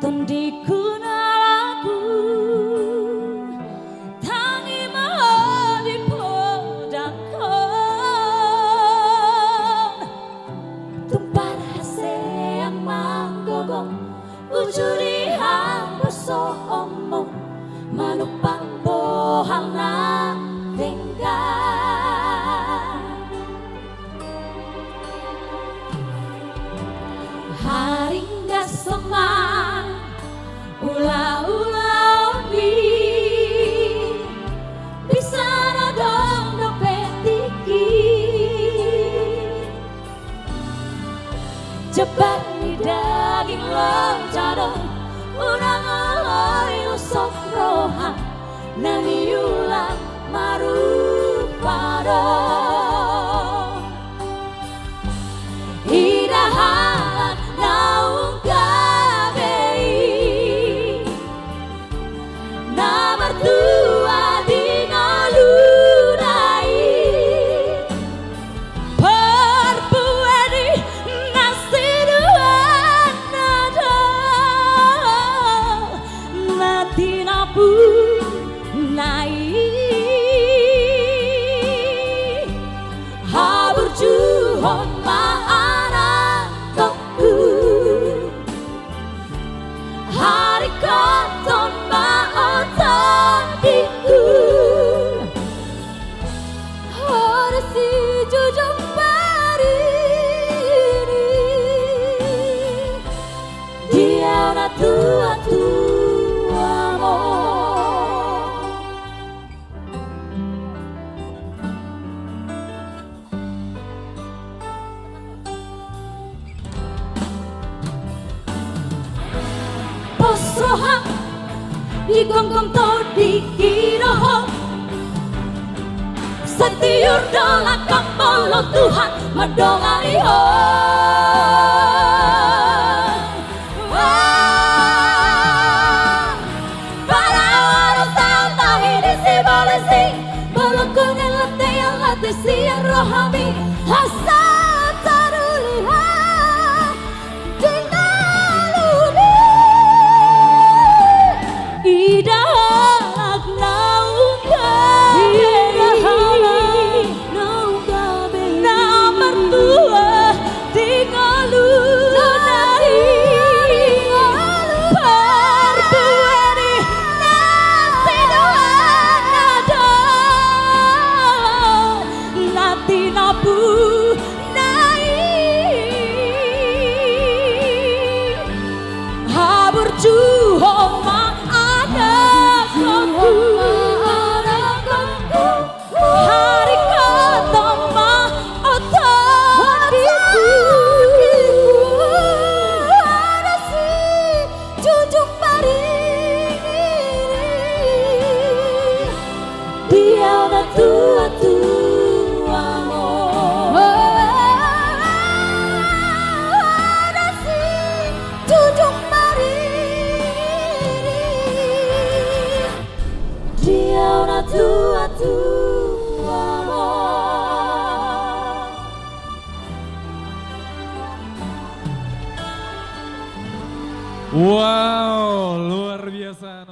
Tandikuna lagu tangi mau dipodakon tumpah yang manggogong ujuri hamba soomong manupang bohang na tinggal haring gasoman ula-ula obi bisa nadong dompet tiki jebat di daging loncadong urang aloi usok rohan nani ulang marupadong hidahan naung kabei na mertua di ngalunai perbuedi nasi duan nada mati napu nai habur juhon ma'anak tokku hari koton ma'otan diku harus si jujung parini dia na tua-tua mo. Posrohang di gonggong to di kirohong setiur dola kampolo Tuhan madongaliho para orang tahun tahi di si bolesi bolokong yang latih siang rohami hasad tarulihan idah naung kabeh na mertua di ngalunai perbuedi nasi doan nada lati napu nai habur juhong hari kotong ma'otan diku ada si jujung parini dia udah tua-tua mo ada si jujung parini dia udah tua-tua mo. Wow, luar biasa.